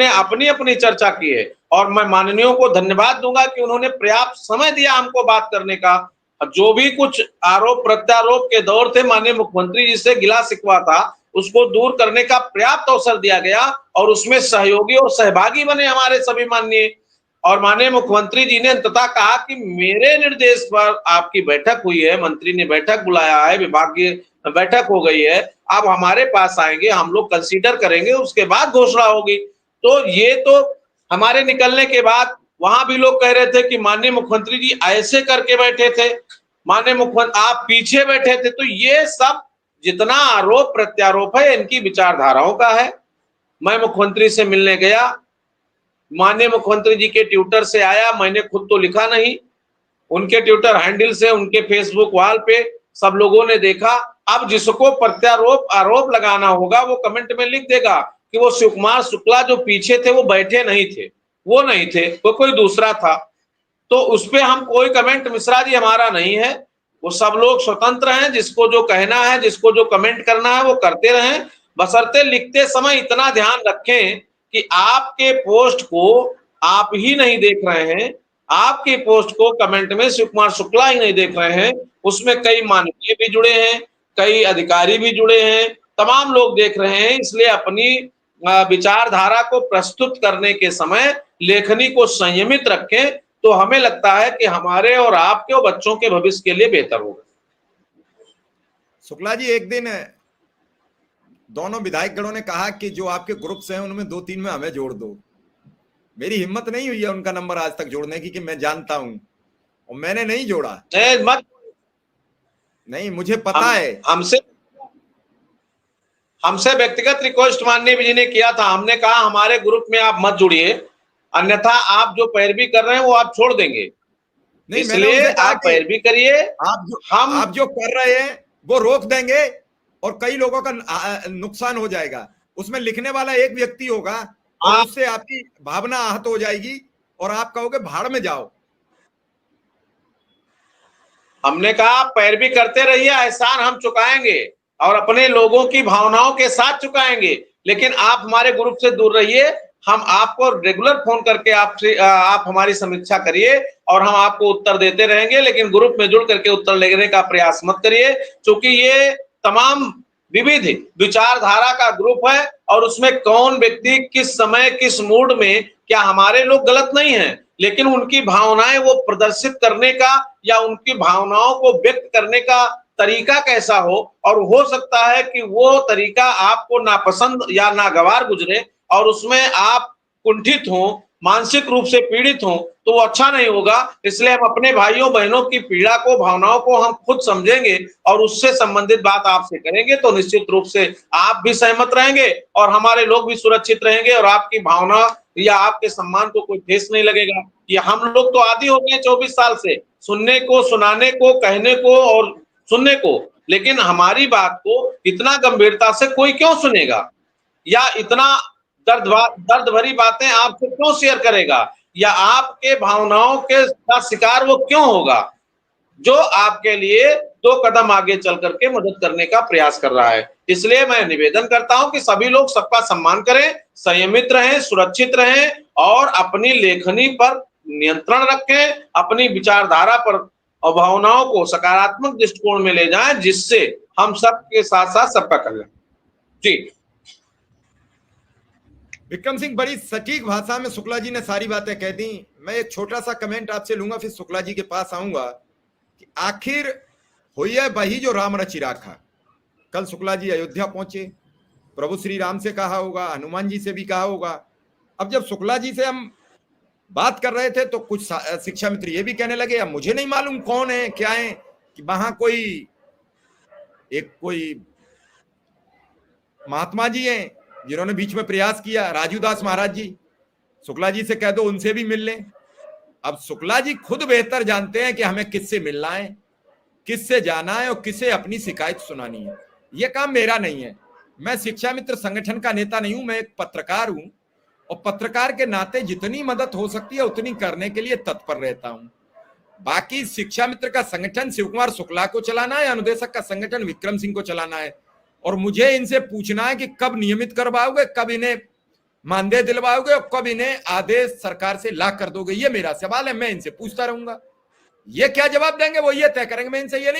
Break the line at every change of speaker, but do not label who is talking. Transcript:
उन्होंने अपनी अपनी चर्चा की है और मैं माननीयों को धन्यवाद दूंगा कि उन्होंने पर्याप्त समय दिया हमको बात करने का। जो भी कुछ आरोप प्रत्यारोप के दौर थे, माननीय मुख्यमंत्री जी से गिला शिकवा था, उसको दूर करने का पर्याप्त अवसर दिया गया और उसमें सहयोगी और सहभागी बने हमारे सभी माननीय। और माननीय मुख्यमंत्री जी ने अंततः कहा कि मेरे निर्देश पर आपकी बैठक हुई है, मंत्री ने बैठक बुलाया है, विभागीय बैठक हो गई है, आप हमारे पास आएंगे, हम लोग कंसीडर करेंगे, उसके बाद घोषणा होगी। तो ये तो हमारे निकलने के बाद वहां भी लोग कह रहे थे कि माननीय मुख्यमंत्री जी ऐसे करके बैठे थे, माननीय मुख्यमंत्री आप पीछे बैठे थे। तो ये सब जितना आरोप प्रत्यारोप है इनकी विचारधाराओं का है। मैं मुख्यमंत्री से मिलने गया, माननीय मुख्यमंत्री जी के ट्विटर से आया, मैंने खुद तो लिखा नहीं, उनके ट्विटर हैंडल से, उनके फेसबुक वॉल पे सब लोगों ने देखा। अब जिसको प्रत्यारोप आरोप लगाना होगा वो कमेंट में लिख देगा कि वो शिव कुमार शुक्ला जो पीछे थे वो बैठे नहीं थे, वो नहीं थे, वो कोई दूसरा था। तो उस पर हम कोई कमेंट, मिश्रा जी, हमारा नहीं है। वो सब लोग स्वतंत्र हैं, जिसको जो कहना है, जिसको जो कमेंट करना है वो करते रहें, बशर्ते लिखते समय इतना ध्यान रखें कि आपके पोस्ट को आप ही नहीं देख रहे हैं, आपकी पोस्ट को कमेंट में शिव कुमार शुक्ला ही नहीं देख रहे हैं, उसमें कई माननीय भी जुड़े हैं, कई अधिकारी भी जुड़े हैं, तमाम लोग देख रहे हैं। इसलिए अपनी विचारधारा को प्रस्तुत करने के समय लेखनी को संयमित रखें, तो हमें लगता है कि हमारे और आपके और बच्चों के भविष्य के लिए बेहतर होगा।
शुक्ला जी, एक दिन दोनों विधायक गणों ने कहा कि जो आपके ग्रुप्स हैं उनमें 2-3 में हमें जोड़ दो। मेरी हिम्मत नहीं हुई है उनका नंबर आज तक जोड़ने की, कि मैं जानता हूं और मैंने नहीं जोड़ा।
मत,
नहीं, मुझे पता है।
हमसे व्यक्तिगत रिक्वेस्ट माननीय जी ने किया था, हमने कहा हमारे ग्रुप में आप मत जुड़िए, अन्यथा आप जो पैरवी कर रहे हैं वो आप छोड़ देंगे।
नहीं,
इसलिए आप पैरवी करिए,
आप जो कर रहे हैं वो रोक देंगे और कई लोगों का नुकसान हो जाएगा। उसमें लिखने वाला एक व्यक्ति होगा और उससे आपकी भावना आहत हो जाएगी और आप कहोगे भाड़ में जाओ।
हमने कहा पैरवी करते रहिए, एहसान हम चुकाएंगे और अपने लोगों की भावनाओं के साथ चुकाएंगे, लेकिन आप हमारे ग्रुप से दूर रहिए। हम आपको रेगुलर फोन करके आप हमारी समीक्षा करिए और हम आपको उत्तर देते रहेंगे, लेकिन ग्रुप में जुड़ करके उत्तर लेने का प्रयास मत करिए, क्योंकि ये तमाम विविध विचारधारा का ग्रुप है और उसमें कौन व्यक्ति किस समय किस मूड में, क्या हमारे लोग गलत नहीं हैं, लेकिन उनकी भावनाएं वो प्रदर्शित करने का या उनकी भावनाओं को व्यक्त करने का तरीका कैसा हो, और हो सकता है कि वो तरीका आपको नापसंद या नागवार गुजरे और उसमें आप कुंठित हो, मानसिक रूप से पीड़ित हो, तो वो अच्छा नहीं होगा। इसलिए हम अपने भाइयों बहनों की पीड़ा को, भावनाओं को हम खुद समझेंगे और उससे संबंधित बात आपसे करेंगे, तो निश्चित रूप से आप भी सहमत रहेंगे और हमारे लोग भी सुरक्षित रहेंगे और आपकी भावना या आपके सम्मान को कोई ठेस नहीं लगेगा। ये हम लोग तो आदी हो गए 24 साल से सुनने को, सुनाने को, कहने को और सुनने को, लेकिन हमारी बात को इतना गंभीरता से कोई क्यों सुनेगा, या इतना दर्द भरी बातें आपसे क्यों शेयर करेगा, या आपके भावनाओं के शिकार वो क्यों होगा, जो आपके लिए 2 कदम आगे चल करके मदद करने का प्रयास कर रहा है। इसलिए मैं निवेदन करता हूं कि सभी लोग सबका सम्मान करें, संयमित रहें, सुरक्षित रहें और अपनी लेखनी पर नियंत्रण रखें, अपनी विचारधारा पर और भावनाओं को सकारात्मक दृष्टिकोण में ले जाएं, जिससे हम सबके साथ साथ सबका कल्याण। जी
विक्रम सिंह, बड़ी सटीक भाषा में शुक्ला जी ने सारी बातें कह दी। मैं एक छोटा सा कमेंट आपसे लूंगा, फिर शुक्ला जी के पास आऊंगा कि आखिर हुई है वही जो राम रचि राखा। कल शुक्ला जी अयोध्या पहुंचे, प्रभु श्री राम से कहा होगा, हनुमान जी से भी कहा होगा। अब जब शुक्ला जी से हम बात कर रहे थे तो कुछ शिक्षा मित्र ये भी कहने लगे, अब मुझे नहीं मालूम कौन है क्या है, कि वहां कोई महात्मा जी हैं जिन्होंने बीच में प्रयास किया, राजू दास महाराज जी, शुक्ला जी से कह दो उनसे भी मिल लें। अब शुक्ला जी खुद बेहतर जानते हैं कि हमें किससे मिलना है, किससे जाना है और किसे अपनी शिकायत सुनानी है। यह काम मेरा नहीं है, मैं शिक्षा मित्र संगठन का नेता नहीं हूं, मैं एक पत्रकार हूं और पत्रकार के नाते जितनी मदद हो सकती है उतनी करने के लिए तत्पर रहता हूं। बाकी शिक्षा मित्र का संगठन शिव कुमार शुक्ला को चलाना है, अनुदेशक का संगठन विक्रम सिंह को चलाना है, और मुझे इनसे पूछना है कि कब नियमित करवाओगे, कब इन्हें मानदेय दिलवाओगे और कब इन्हें आदेश सरकार से ला कर दोगे? ये मेरा सवाल है, मैं इनसे पूछता रहूंगा। ये क्या जवाब देंगे वो ये तय करेंगे, मैं इनसे ये नहीं